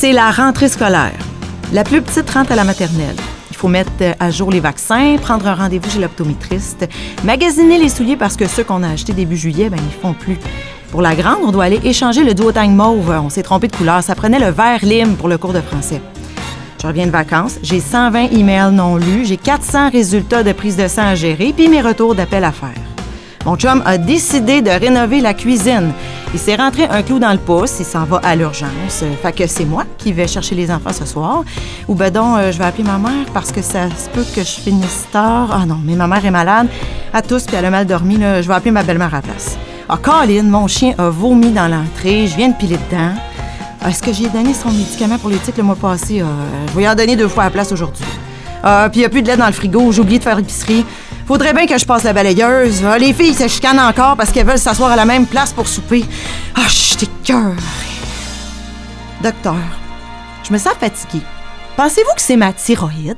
C'est la rentrée scolaire. La plus petite rentre à la maternelle. Il faut mettre à jour les vaccins, prendre un rendez-vous chez l'optométriste, magasiner les souliers parce que ceux qu'on a achetés début juillet, ils font plus. Pour la grande, on doit aller échanger le duotang mauve. On s'est trompé de couleur. Ça prenait le vert lime pour le cours de français. Je reviens de vacances. J'ai 120 emails non lus. J'ai 400 résultats de prise de sang à gérer, puis mes retours d'appel à faire. Mon chum a décidé de rénover la cuisine. Il s'est rentré un clou dans le pouce. Il s'en va à l'urgence. Fait que c'est moi qui vais chercher les enfants ce soir. Ou je vais appeler ma mère parce que ça se peut que je finisse tard. Ah non, mais ma mère est malade. Elle tousse puis elle a mal dormi. Là. Je vais appeler ma belle-mère à la place. Ah, Colin, mon chien a vomi dans l'entrée. Je viens de piler dedans. Est-ce que j'ai donné son médicament pour les tiques le mois passé? Je vais y en donner 2 fois à la place aujourd'hui. Puis il n'y a plus de lait dans le frigo. J'ai oublié de faire l'épicerie. Faudrait bien que je passe la balayeuse. Les filles se chicanent encore parce qu'elles veulent s'asseoir à la même place pour souper. Je suis écœurée. Docteur, je me sens fatiguée. Pensez-vous que c'est ma thyroïde?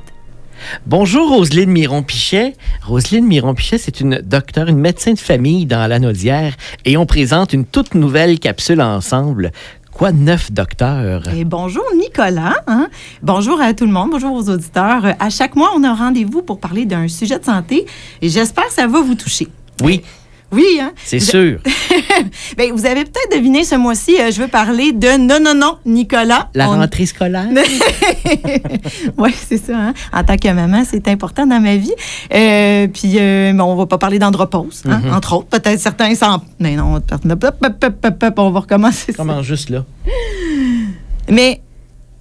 Bonjour, Roselyne Miron-Pichet. Roselyne Miron-Pichet, c'est une docteure, une médecin de famille dans Lanaudière et on présente une toute nouvelle capsule ensemble. Quoi de neuf, docteur? Et bonjour, Nicolas. Bonjour à tout le monde. Bonjour aux auditeurs. À chaque mois, on a un rendez-vous pour parler d'un sujet de santé et j'espère que ça va vous toucher. Oui. Oui, hein? C'est sûr. Vous avez peut-être deviné ce mois-ci, je veux parler de non, Nicolas. La rentrée scolaire? Oui, c'est ça. Hein? En tant que maman, c'est important dans ma vie. On va pas parler d'andropause, entre autres. Peut-être certains s'en... Mais non, on va recommencer ça. Commence juste là. Mais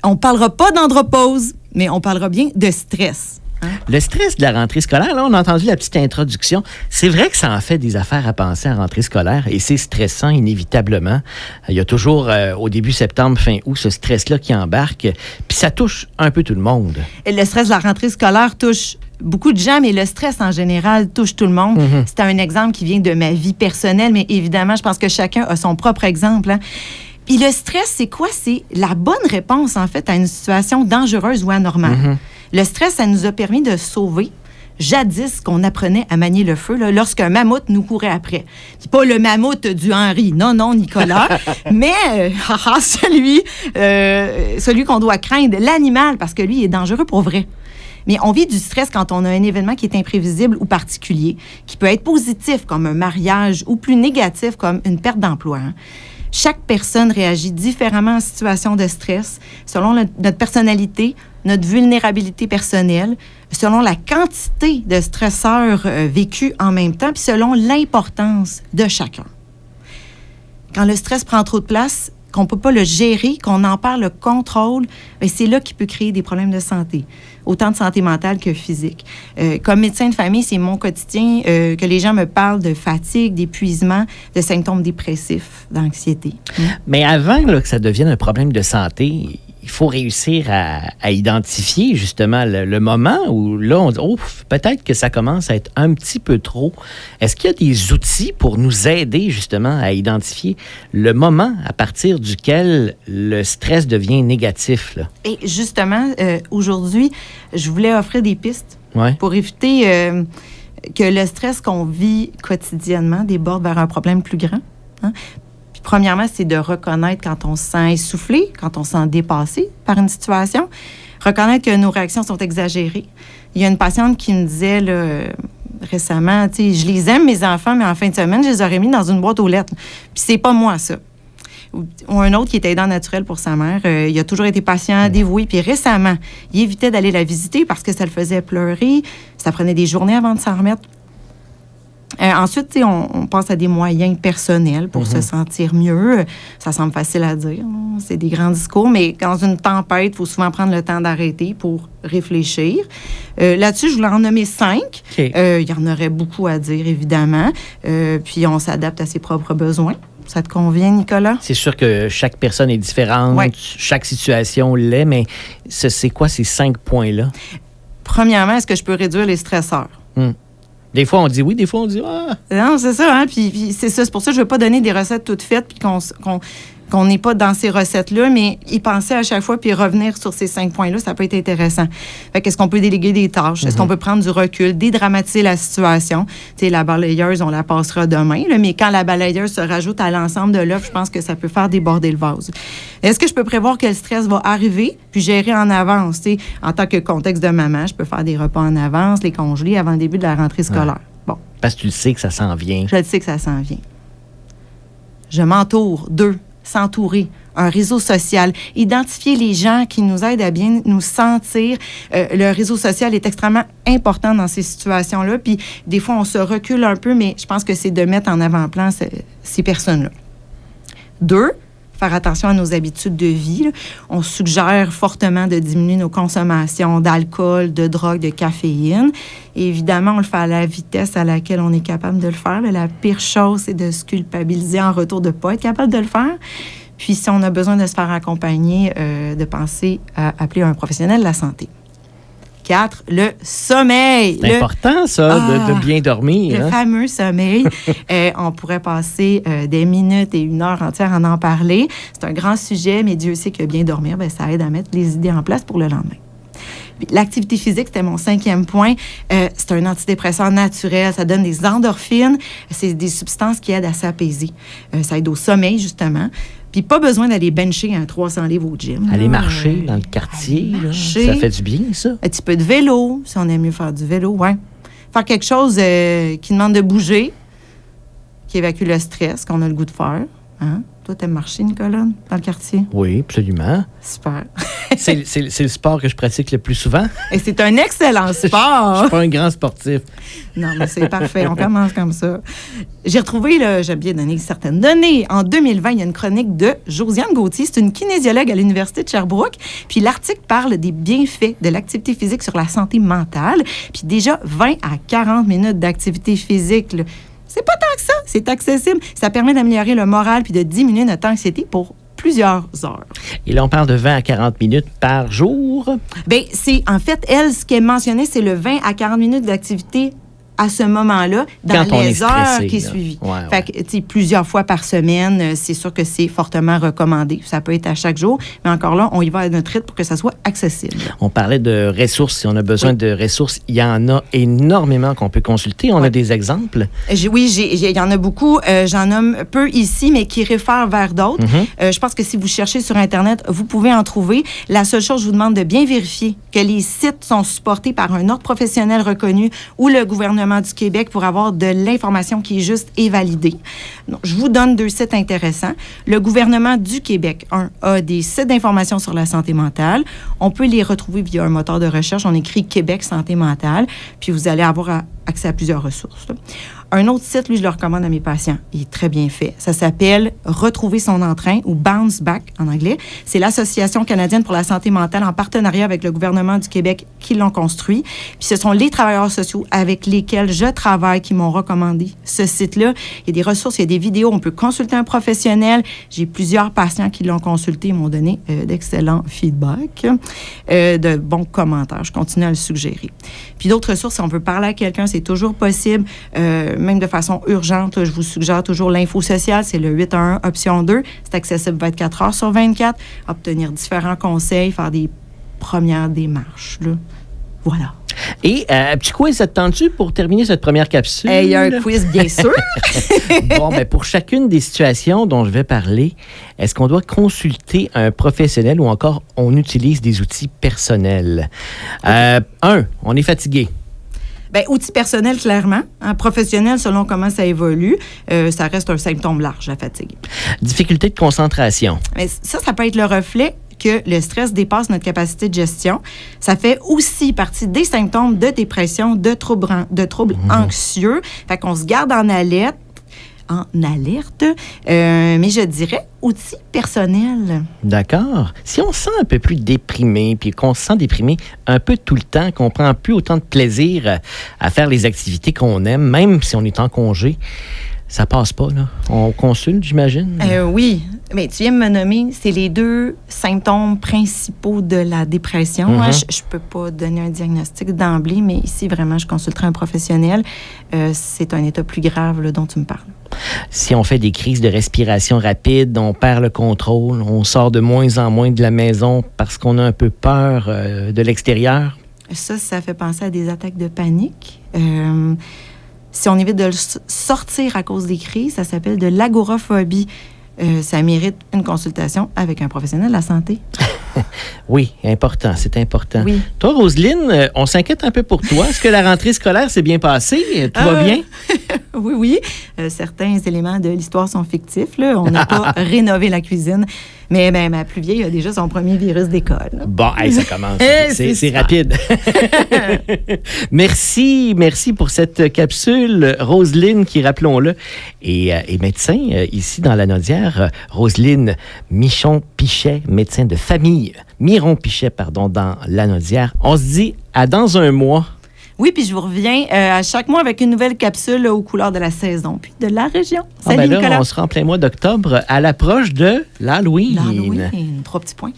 on parlera pas d'andropause, mais on parlera bien de stress. Le stress de la rentrée scolaire, là, on a entendu la petite introduction. C'est vrai que ça en fait des affaires à penser à rentrée scolaire et c'est stressant inévitablement. Il y a toujours, au début septembre, fin août, ce stress-là qui embarque. Puis ça touche un peu tout le monde. Et le stress de la rentrée scolaire touche beaucoup de gens, mais le stress en général touche tout le monde. C'est un exemple qui vient de ma vie personnelle, mais évidemment, je pense que chacun a son propre exemple. Hein. Puis le stress, c'est quoi? C'est la bonne réponse, en fait, à une situation dangereuse ou anormale. Le stress, ça nous a permis de sauver. Jadis, qu'on apprenait à manier le feu, là, lorsqu'un mammouth nous courait après. Puis pas le mammouth du Henri, non, Nicolas, mais celui qu'on doit craindre, l'animal, parce que lui, il est dangereux pour vrai. Mais on vit du stress quand on a un événement qui est imprévisible ou particulier, qui peut être positif, comme un mariage, ou plus négatif, comme une perte d'emploi. Chaque personne réagit différemment en situation de stress, selon notre personnalité, notre vulnérabilité personnelle, selon la quantité de stresseurs vécus en même temps, puis selon l'importance de chacun. Quand le stress prend trop de place, qu'on ne peut pas le gérer, qu'on en perd le contrôle, c'est là qu'il peut créer des problèmes de santé, autant de santé mentale que physique. Comme médecin de famille, c'est mon quotidien que les gens me parlent de fatigue, d'épuisement, de symptômes dépressifs, d'anxiété. Mais avant que ça devienne un problème de santé, il faut réussir à identifier justement le moment où là, on dit « Oh, peut-être que ça commence à être un petit peu trop ». Est-ce qu'il y a des outils pour nous aider justement à identifier le moment à partir duquel le stress devient négatif, là? Et justement, aujourd'hui, je voulais offrir des pistes pour éviter que le stress qu'on vit quotidiennement déborde vers un problème plus grand. Hein? Premièrement, c'est de reconnaître quand on se sent essoufflé, quand on se sent dépassé par une situation. Reconnaître que nos réactions sont exagérées. Il y a une patiente qui me disait récemment, je les aime, mes enfants, mais en fin de semaine, je les aurais mis dans une boîte aux lettres. Puis c'est pas moi, ça. Ou un autre qui était aidant naturel pour sa mère. Il a toujours été patient, dévoué. Puis récemment, il évitait d'aller la visiter parce que ça le faisait pleurer. Ça prenait des journées avant de s'en remettre. Ensuite, on pense à des moyens personnels pour se sentir mieux. Ça semble facile à dire. C'est des grands discours, mais dans une tempête, il faut souvent prendre le temps d'arrêter pour réfléchir. Là-dessus, je voulais en nommer 5. Il y en aurait beaucoup à dire, évidemment. Puis on s'adapte à ses propres besoins. Ça te convient, Nicolas? C'est sûr que chaque personne est différente. Chaque situation l'est, mais c'est quoi ces 5 points-là? Premièrement, est-ce que je peux réduire les stresseurs? Des fois, on dit oui, des fois, on dit ah. Non, c'est ça, hein? Puis c'est ça. C'est pour ça que je ne veux pas donner des recettes toutes faites puis qu'on n'est pas dans ces recettes-là, mais y penser à chaque fois puis revenir sur ces 5 points-là, ça peut être intéressant. Fait qu'est-ce qu'on peut déléguer des tâches? Est-ce qu'on peut prendre du recul, dédramatiser la situation? Tu sais, la balayeuse, on la passera demain, là, mais quand la balayeuse se rajoute à l'ensemble de l'œuvre, je pense que ça peut faire déborder le vase. Est-ce que je peux prévoir que le stress va arriver puis gérer en avance? Tu sais, en tant que contexte de maman, je peux faire des repas en avance, les congeler avant le début de la rentrée scolaire. Bon. Parce que tu le sais que ça s'en vient. Je le sais que ça s'en vient. Je m'entoure. 2, s'entourer. Un réseau social. Identifier les gens qui nous aident à bien nous sentir. Le réseau social est extrêmement important dans ces situations-là. Puis des fois, on se recule un peu, mais je pense que c'est de mettre en avant-plan ces personnes-là. 2, faire attention à nos habitudes de vie. Là. On suggère fortement de diminuer nos consommations d'alcool, de drogue, de caféine. Et évidemment, on le fait à la vitesse à laquelle on est capable de le faire. Là. La pire chose, c'est de se culpabiliser en retour de ne pas être capable de le faire. Puis, si on a besoin de se faire accompagner, de penser à appeler un professionnel de la santé. 4, le sommeil. C'est important, ça, de bien dormir. Le fameux sommeil. On pourrait passer des minutes et 1 heure entière à en parler. C'est un grand sujet, mais Dieu sait que bien dormir, ça aide à mettre les idées en place pour le lendemain. L'activité physique, c'était mon 5e point. C'est un antidépresseur naturel. Ça donne des endorphines. C'est des substances qui aident à s'apaiser. Ça aide au sommeil, justement. Puis pas besoin d'aller bencher un 300 livres au gym. Aller marcher dans le quartier, là, ça fait du bien, ça. Un petit peu de vélo, si on aime mieux faire du vélo, ouais. Faire quelque chose qui demande de bouger, qui évacue le stress, qu'on a le goût de faire. Hein? Toi, t'aimes marcher, Nicolas, dans le quartier? Oui, absolument. Super. c'est le sport que je pratique le plus souvent. Et c'est un excellent sport. Je suis pas un grand sportif. Non, mais c'est parfait. On commence comme ça. J'ai retrouvé, j'aime bien donner certaines données. En 2020, il y a une chronique de Josiane Gauthier. C'est une kinésiologue à l'Université de Sherbrooke. Puis l'article parle des bienfaits de l'activité physique sur la santé mentale. Puis déjà, 20 à 40 minutes d'activité physique, là, c'est pas tant que ça, c'est accessible. Ça permet d'améliorer le moral puis de diminuer notre anxiété pour plusieurs heures. Et là, on parle de 20 à 40 minutes par jour? Bien, en fait, elle, ce qu'elle mentionnait, c'est le 20 à 40 minutes d'activité à ce moment-là, dans les heures qui suivent. Fait que, plusieurs fois par semaine, c'est sûr que c'est fortement recommandé. Ça peut être à chaque jour, mais encore là, on y va à notre rythme pour que ça soit accessible. On parlait de ressources. Si on a besoin de ressources, il y en a énormément qu'on peut consulter. On a des exemples? Oui, il y en a beaucoup. J'en nomme peu ici, mais qui réfèrent vers d'autres. Je pense que si vous cherchez sur Internet, vous pouvez en trouver. La seule chose, je vous demande de bien vérifier que les sites sont supportés par un ordre professionnel reconnu ou le gouvernement du Québec pour avoir de l'information qui est juste et validée. Donc, je vous donne 2 sites intéressants. Le gouvernement du Québec, a des sites d'information sur la santé mentale. On peut les retrouver via un moteur de recherche. On écrit Québec Santé mentale, puis vous allez avoir accès à plusieurs ressources. Un autre site, lui, je le recommande à mes patients. Il est très bien fait. Ça s'appelle Retrouver son entrain ou Bounce Back en anglais. C'est l'Association canadienne pour la santé mentale en partenariat avec le gouvernement du Québec qui l'ont construit. Puis ce sont les travailleurs sociaux avec lesquels je travaille qui m'ont recommandé ce site-là. Il y a des ressources, il y a des vidéos. On peut consulter un professionnel. J'ai plusieurs patients qui l'ont consulté et m'ont donné d'excellents feedbacks, de bons commentaires. Je continue à le suggérer. Puis d'autres ressources, si on veut parler à quelqu'un, c'est toujours possible. Même de façon urgente, là, je vous suggère toujours l'info sociale, c'est le 811 option 2. C'est accessible 24 heures sur 24. Obtenir différents conseils, faire des premières démarches. Là. Voilà. Et un petit quiz, ça te tente-tu pour terminer cette première capsule? Il y a un quiz, bien sûr. Bon, mais pour chacune des situations dont je vais parler, est-ce qu'on doit consulter un professionnel ou encore on utilise des outils personnels? 1, on est fatigué. Bien, outils personnels, clairement. Professionnel, selon comment ça évolue, ça reste un symptôme large, la fatigue. Difficulté de concentration. Mais ça peut être le reflet que le stress dépasse notre capacité de gestion. Ça fait aussi partie des symptômes de dépression, de troubles anxieux. Fait qu'on se garde en alerte, mais je dirais outils personnels. D'accord. Si on se sent un peu plus déprimé, puis qu'on se sent déprimé un peu tout le temps, qu'on prend plus autant de plaisir à faire les activités qu'on aime, même si on est en congé, ça passe pas, là. On consulte, j'imagine? Oui. Mais tu viens de me nommer, c'est les 2 symptômes principaux de la dépression. Moi, je ne peux pas donner un diagnostic d'emblée, mais ici, vraiment, je consulterai un professionnel. C'est un état plus grave là, dont tu me parles. Si on fait des crises de respiration rapide, on perd le contrôle, on sort de moins en moins de la maison parce qu'on a un peu peur de l'extérieur. Ça fait penser à des attaques de panique. Si on évite de sortir à cause des crises, ça s'appelle de l'agoraphobie. Ça mérite une consultation avec un professionnel de la santé. Oui, important, c'est important. Oui. Toi, Roselyne, on s'inquiète un peu pour toi. Est-ce que la rentrée scolaire s'est bien passée? Tout va bien? Oui. Certains éléments de l'histoire sont fictifs. Là. On n'a pas rénové la cuisine. Mais ma plus vieille a déjà son premier virus d'école. Bon, ça commence. C'est rapide. Merci pour cette capsule. Roselyne, qui, rappelons-le, est médecin ici dans Lanaudière. Roselyne Miron-Pichet, médecin de famille. Miron-Pichet, dans Lanaudière. On se dit à dans un mois. Oui, puis je vous reviens à chaque mois avec une nouvelle capsule aux couleurs de la saison, puis de la région. Salut, Nicolas. On sera en plein mois d'octobre, à l'approche de l'Halloween. 3 petits points.